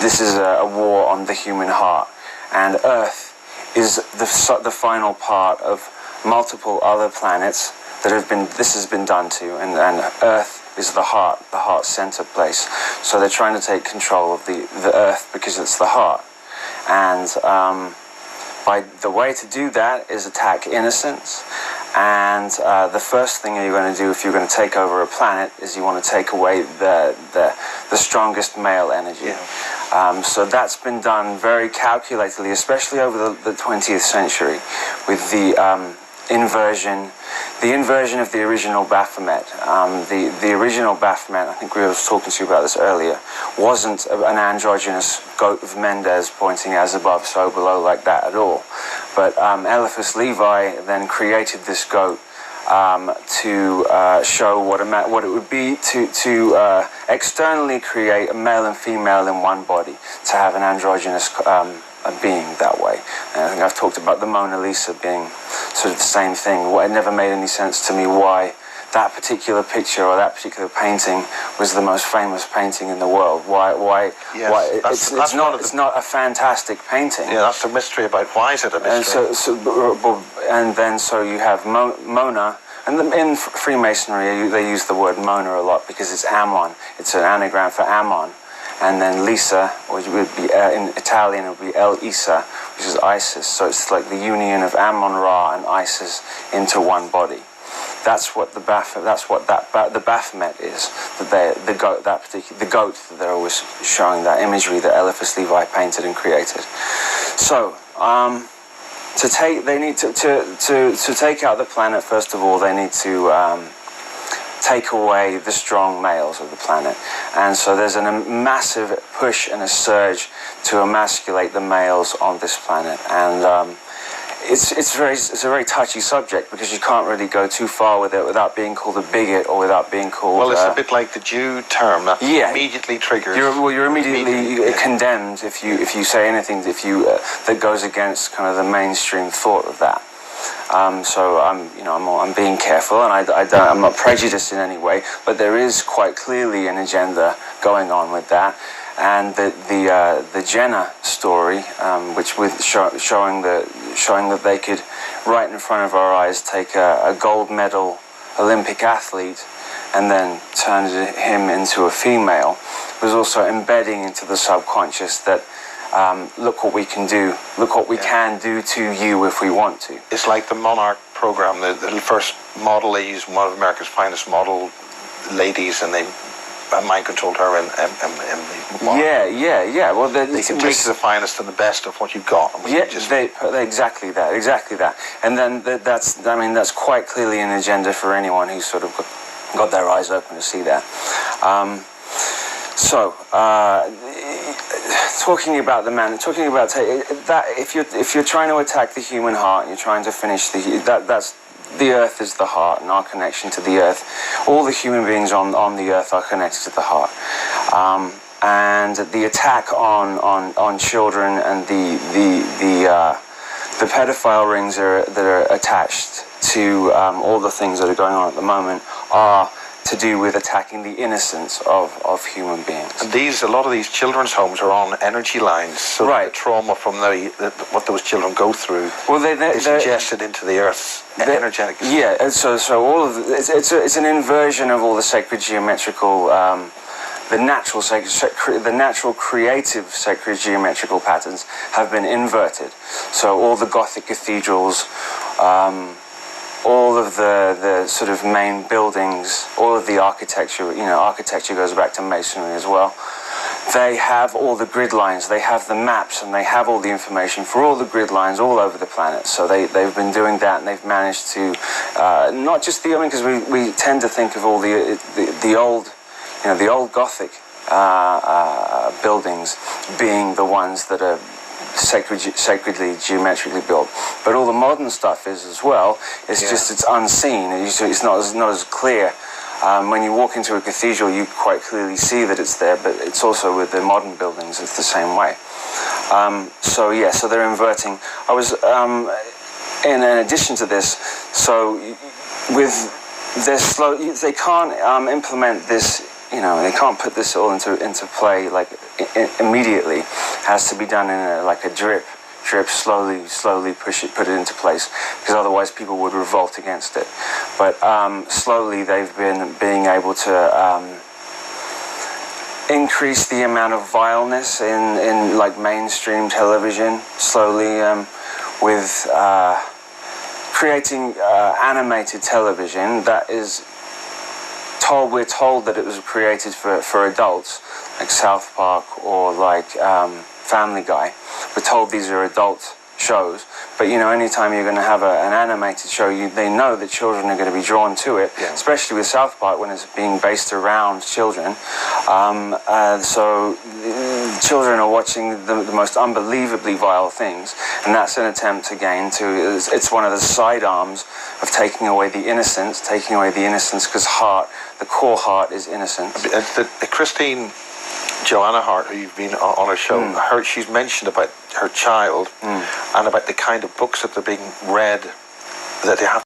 this is a war on the human heart, and Earth is the final part of multiple other planets that this has been done to, and Earth is the heart center place. So they're trying to take control of the Earth because it's the heart, and the way to do that is attack innocence. And the first thing you're going to do if you're going to take over a planet is you want to take away the strongest male energy. Yeah. So that's been done very calculatedly, especially over the 20th century, with the inversion of the original Baphomet. The original Baphomet, I think we were talking to you about this earlier, wasn't an androgynous goat of Mendes pointing as above, so below like that at all. But Eliphas Levi then created this goat to show what it would be to externally create a male and female in one body, to have an androgynous being that way. And I think I've talked about the Mona Lisa being sort of the same thing. It never made any sense to me why that particular picture or that particular painting was the most famous painting in the world. Why? Yes, why? It's not a fantastic painting. Yeah, that's the mystery about why is it a mystery. And then you have Mona. And in Freemasonry, they use the word Mona a lot because it's Ammon. It's an anagram for Ammon. And then Lisa, which would be in Italian, it would be El Isa, which is Isis. So it's like the union of Ammon-Ra and Isis into one body. That's what the Baphomet is. The goat that they're always showing, that imagery that Eliphas Levi painted and created. So to take out the planet, first of all, they need to take away the strong males of the planet. And so there's a massive push and a surge to emasculate the males on this planet. And it's a very touchy subject because you can't really go too far with it without being called a bigot or without being called... Well, it's a bit like the Jew term that immediately triggers... You're immediately condemned if you say anything that goes against kind of the mainstream thought of that. So I'm being careful, and I'm not prejudiced in any way, but there is quite clearly an agenda going on with that. And the Jenner story, which with showing that they could, right in front of our eyes, take a gold medal Olympic athlete and then turn him into a female, was also embedding into the subconscious that look what we can do, look what we can do to you if we want to. It's like the Monarch program, the first model they used, one of America's finest model ladies, and they mind controlled her and yeah. Well, they can take the finest and the best of what you've got. Exactly that. And then that's quite clearly an agenda for anyone who's sort of got their eyes open to see that. Talking about that, if you're trying to attack the human heart, you're trying to finish the Earth is the heart, and our connection to the Earth. All the human beings on the Earth are connected to the heart, and the attack on children and the pedophile rings that are attached to all the things that are going on at the moment are to do with attacking the innocence of human beings. And a lot of these children's homes are on energy lines, so the trauma from what those children go through is ingested into the Earth's energetic. Yeah, and so all of it's an inversion of all the sacred geometrical, the natural creative sacred geometrical patterns have been inverted. So all the Gothic cathedrals, all of the sort of main buildings, all of the architecture, architecture goes back to masonry as well. They have all the grid lines, they have the maps, and they have all the information for all the grid lines all over the planet. So they've been doing that, and they've managed to, not just because we tend to think of all the old Gothic buildings being the ones that are sacredly geometrically built, but all the modern stuff is as well. It's unseen. It's not as clear. When you walk into a cathedral, you quite clearly see that it's there, but it's also with the modern buildings. It's the same way. So they're inverting. I was in addition to this. So with this they can't implement this you know, they can't put this all into play like immediately. It has to be done in a drip, slowly put it into place, because otherwise people would revolt against it. But slowly they've been being able to increase the amount of vileness in like mainstream television, slowly, with creating animated television that is we're told that it was created for adults, like South Park or like Family Guy. We're told these are adult shows, but you know, anytime you're going to have an animated show, they know that children are going to be drawn to it, especially with South Park when it's being based around children. So children are watching the most unbelievably vile things, and that's an attempt again it's one of the sidearms of taking away the innocence, because the core heart is innocence. Christine Joanna Hart, who you've been on her show, she's mentioned about her child and about the kind of books that they're being read, that they have